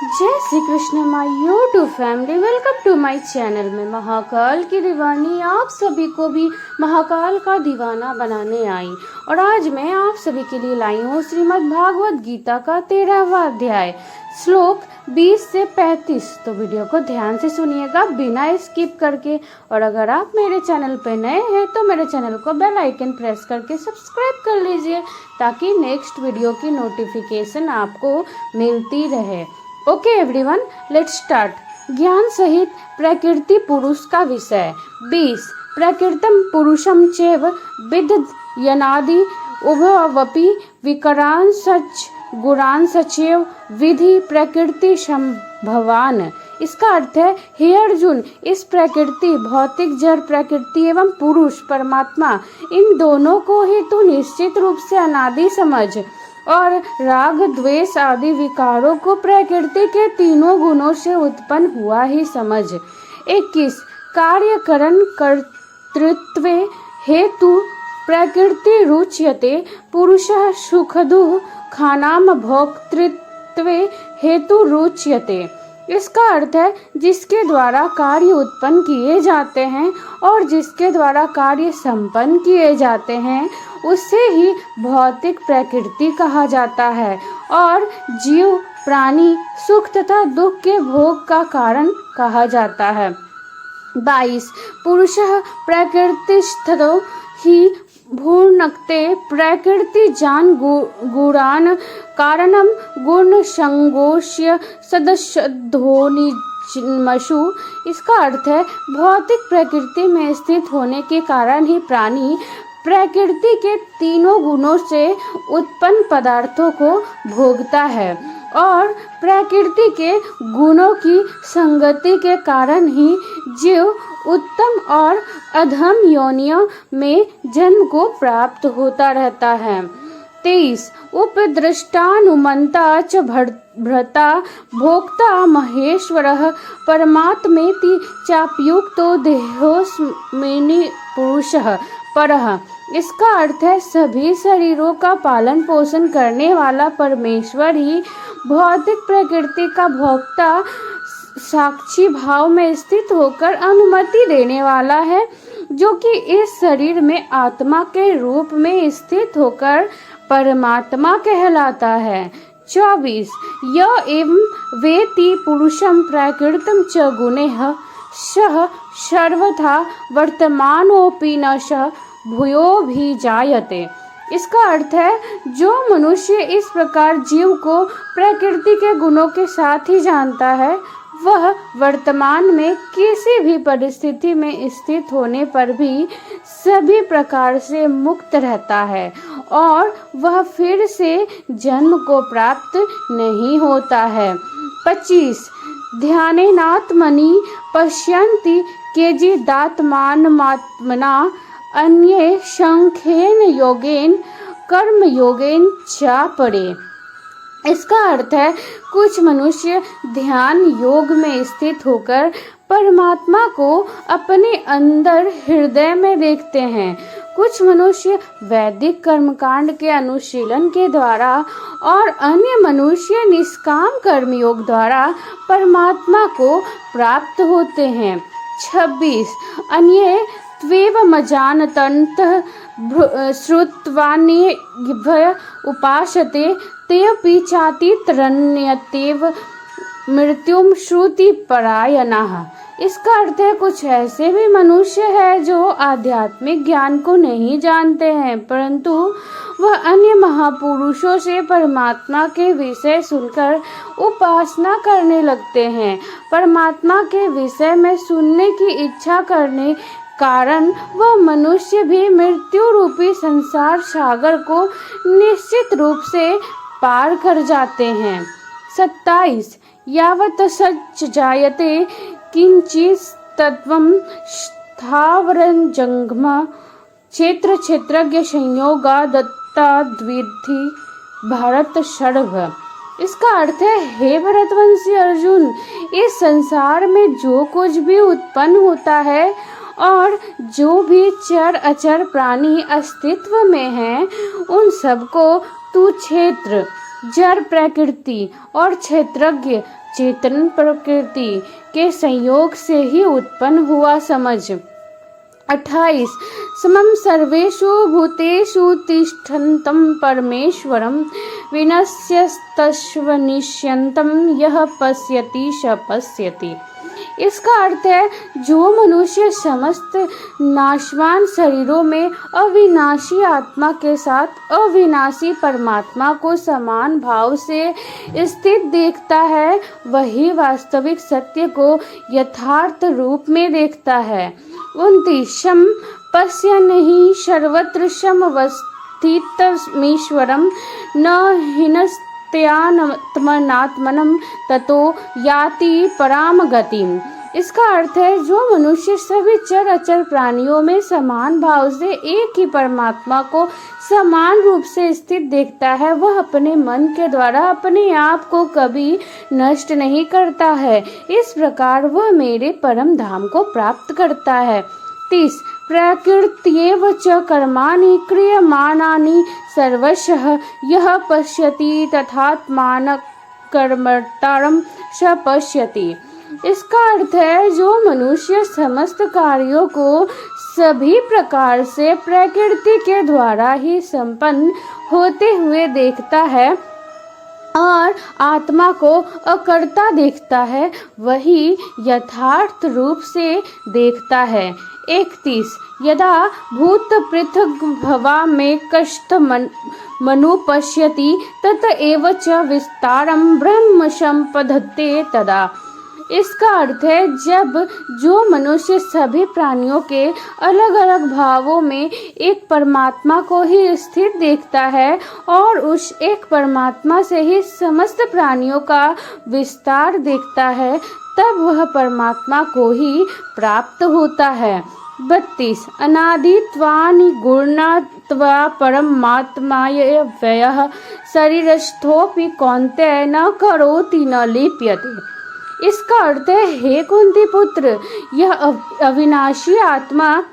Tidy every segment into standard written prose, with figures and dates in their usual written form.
जय Shri Krishna my YouTube family, welcome to my channel में महाकाल की दीवानी आप सभी को भी महाकाल का दीवाना बनाने आई। और आज मैं आप सभी के लिए लाई हूँ श्रीमद् भागवत गीता का 13वां अध्याय श्लोक 20 से 35। तो वीडियो को ध्यान से सुनिएगा बिना स्किप करके। और अगर आप मेरे चैनल पर नए हैं तो मेरे चैनल को बेल आइकन प्रेस करके सब्सक्राइब कर लीजिए ताकि नेक्स्ट वीडियो की नोटिफिकेशन आपको मिलती रहे। Okay everyone, let's start. ज्ञान सहित प्रकृति पुरुष का विषय 20। प्रकृतम पुरुषम चैव विद्यनादि उभवपि विकरान सच गुणान सचैव विधि प्रकृति संभवान। इसका अर्थ है, हे अर्जुन, इस प्रकृति भौतिक जड़ प्रकृति एवं पुरुष परमात्मा, इन दोनों को ही तू निश्चित रूप से अनादि समझ और राग द्वेष आदि विकारों को प्रकृति के तीनों गुणों से उत्पन्न हुआ ही समझ। 21। कार्यकरण कर्तृत्व हेतु प्रकृति रुच्यते पुरुषः सुखदुः खानाम भोक्तृत्व हेतु रुच्यते। इसका अर्थ है, जिसके द्वारा कार्य उत्पन्न किए जाते हैं और जिसके द्वारा कार्य संपन्न किए जाते हैं उसे ही भौतिक प्रकृति कहा जाता है और जीव प्राणी सुख तथा दुख के भोग का कारण कहा जाता है। 22। पुरुषः प्रकृतिस्थतो हि भूर्नक्ते प्रकृति जान गुणान कारणम गुण संगोष्य सदस्योनिमशु। इसका अर्थ है, भौतिक प्रकृति में स्थित होने के कारण ही प्राणी प्रकृति के तीनों गुणों से उत्पन्न पदार्थों को भोगता है और प्रकृति के गुणों की संगति के कारण ही जीव उत्तम और अधम योनियों में जन्म को प्राप्त होता रहता है। 23। उपदृष्टानुमंता च भर्ता भोक्ता महेश्वरः परमात्मेति चाप्युक्तो देहोऽस्मिन् पुरुषः परः। इसका अर्थ है, सभी शरीरों का पालन पोषण करने वाला परमेश्वर ही भौतिक प्रकृति का भोक्ता साक्षी भाव में स्थित होकर अनुमति देने वाला है, जो कि इस शरीर में आत्मा के रूप में स्थित होकर परमात्मा कहलाता है। 24। य एवं वेति पुरुषं प्रकृतिं च गुणैः सह सर्वथा वर्तमानोऽपि न स भूयो भी जायते। इसका अर्थ है, जो मनुष्य इस प्रकार जीव को प्रकृति के गुणों के साथ ही जानता है वह वर्तमान में किसी भी परिस्थिति में स्थित होने पर भी सभी प्रकार से मुक्त रहता है और वह फिर से जन्म को प्राप्त नहीं होता है। 25। ध्यानेनात्मनि पश्यन्ति केचिदात्मानमात्मना अन्ये सांख्येन योगेन कर्म योगेन च परे। इसका अर्थ है, कुछ मनुष्य ध्यान योग में स्थित होकर परमात्मा को अपने अंदर हृदय में देखते हैं। कुछ मनुष्य वैदिक कर्मकांड के अनुशीलन के द्वारा और अन्य मनुष्य निष्काम कर्मयोग द्वारा परमात्मा को प्राप्त होते हैं। 26। अन्ये त्वेवमजानन्तः श्रुत्वान्येभ्य उपासते तेऽपि चातितरण्यतेव मृत्युम श्रुति परायणाः। इसका अर्थ है, कुछ ऐसे भी मनुष्य है जो आध्यात्मिक ज्ञान को नहीं जानते हैं परंतु वह अन्य महापुरुषों से परमात्मा के विषय सुनकर उपासना करने लगते हैं। परमात्मा के विषय में सुनने की इच्छा करने कारण वह मनुष्य भी मृत्यु रूपी संसार सागर को निश्चित रूप से पार कर जाते हैं। 27। यावत् सच जायते किंचित् तत्वं स्थावरं जंगम क्षेत्र क्षेत्रज्ञ संयोगा दत्ता द्विधि भारत सर्व। इसका अर्थ है, हे भरतवंशी अर्जुन, इस संसार में जो कुछ भी उत्पन्न होता है और जो भी चर अचर प्राणी अस्तित्व में हैं उन सबको तू क्षेत्र जड़ प्रकृति और क्षेत्रज्ञ चेतन प्रकृति के संयोग से ही उत्पन्न हुआ समझ। 28 समम सर्वेषु भूतेषु तिष्ठन्तं परमेश्वरं विनश्यस्तस्वनिष्यन्तं यः पश्यति स पश्यति। इसका अर्थ है जो मनुष्य समस्त नाशवान शरीरों में अविनाशी आत्मा के साथ अविनाशी परमात्मा को समान भाव से स्थित देखता है वही वास्तविक सत्य को यथार्थ रूप में देखता है। 29 शम पश्यन् हि सर्वत्र समवस्थितमीश्वरं न हिनस्त्यात्मनात्मनं ततो याति पराम गतिम। इसका अर्थ है जो मनुष्य सभी चर अचर प्राणियों में समान भाव से एक ही परमात्मा को समान रूप से स्थित देखता है वह अपने मन के द्वारा अपने आप को कभी नष्ट नहीं करता है। इस प्रकार वह मेरे परम धाम को प्राप्त करता है। 30 प्रकृत्येव च कर्माणि क्रियमाणानि सर्वशः यः पश्यति तथात्मानं कर्मकर्तारं स पश्यति। इसका अर्थ है जो मनुष्य समस्त कार्यों को सभी प्रकार से प्रकृति के द्वारा ही संपन्न होते हुए देखता है और आत्मा को अकर्ता देखता है वही यथार्थ रूप से देखता है। 31 यदा भूत पृथक भवा में कष्ट मनु पश्यति तत एव च विस्तारम ब्रह्म संपद्यते तदा। इसका अर्थ है जब जो मनुष्य सभी प्राणियों के अलग अलग भावों में एक परमात्मा को ही स्थित देखता है और उस एक परमात्मा से ही समस्त प्राणियों का विस्तार देखता है तब वह परमात्मा को ही प्राप्त होता है। 32 अनादित्वानि गुणत्वा परमात्माय व्ययः शरीरस्थोपि कौन्तेय न करोति न लिप्यते। इसका अर्थ है हे कुंती पुत्र यह अविनाशी आत्मा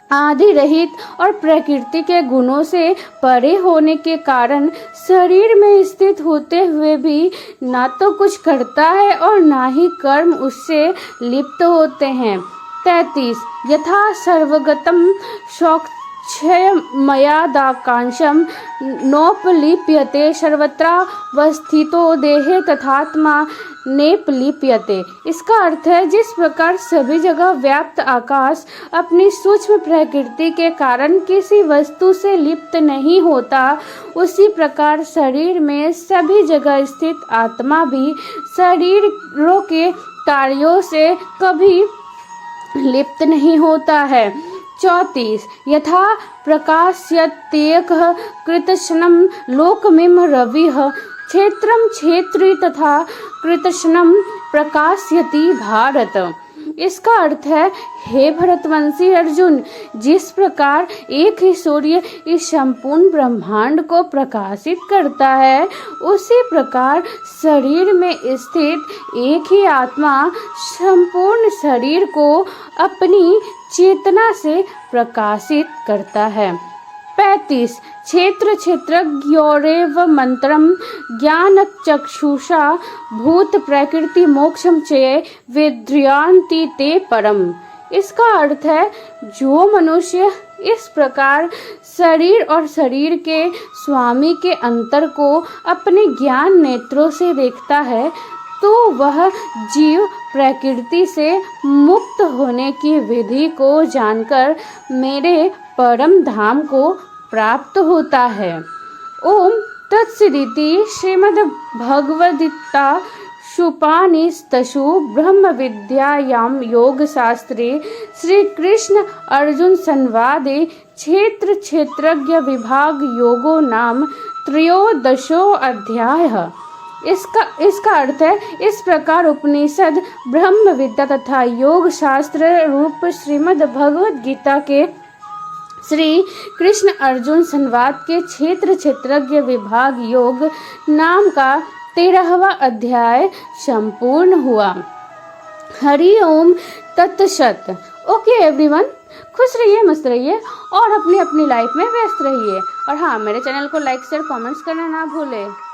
आदि रहित और प्रकृति के गुणों से परे होने के कारण शरीर में स्थित होते हुए भी ना तो कुछ करता है और ना ही कर्म उससे लिप्त होते हैं। 33 यथा सर्वगतम क्षयमयादाकांक्षं नोपलिप्यते सर्वत्रावस्थितो देहे तथात्मा नेपलिप्यते। इसका अर्थ है जिस प्रकार सभी जगह व्याप्त आकाश अपनी सूक्ष्म प्रकृति के कारण किसी वस्तु से लिप्त नहीं होता उसी प्रकार शरीर में सभी जगह स्थित आत्मा भी शरीरों के कार्यों से कभी लिप्त नहीं होता है। 34 यथा प्रकाशयत्येकः कृतस्नं लोकमिम रविः क्षेत्रं क्षेत्री तथा कृतस्नं प्रकाशयति भारत। इसका अर्थ है हे भरतवंशी अर्जुन जिस प्रकार एक ही सूर्य इस संपूर्ण ब्रह्मांड को प्रकाशित करता है उसी प्रकार शरीर में स्थित एक ही आत्मा संपूर्ण शरीर को अपनी चेतना से प्रकाशित करता है। 35 क्षेत्र क्षेत्रज्ञोरेव मंत्रम ज्ञान चक्षुषा भूत प्रकृति मोक्षम चे विद्रियांति ते परम। इसका अर्थ है जो मनुष्य इस प्रकार शरीर और शरीर के स्वामी के अंतर को अपने ज्ञान नेत्रों से देखता है तो वह जीव प्रकृति से मुक्त होने की विधि को जानकर मेरे परम धाम को प्राप्त होता है। ओम तत्सदिति श्रीमद्भगवद्गीता शुपानिस्तशु ब्रह्म विद्यायां योग शास्त्रे श्री कृष्ण अर्जुन संवादे क्षेत्र क्षेत्रज्ञ विभाग योगो नाम त्रयोदशो अध्यायः। इसका अर्थ है इस प्रकार उपनिषद ब्रह्म विद्या तथा योग शास्त्र रूप श्रीमद् भगवद गीता के श्री कृष्ण अर्जुन संवाद के क्षेत्र क्षेत्रज्ञ विभाग योग नाम का 13वां अध्याय संपूर्ण हुआ। हरि ओम तत्सत। ओके एवरीवन, खुश रहिए, मस्त रहिए और अपनी अपनी लाइफ में व्यस्त रहिए और हाँ, मेरे चैनल को लाइक शेयर कमेंट्स करना ना भूलें।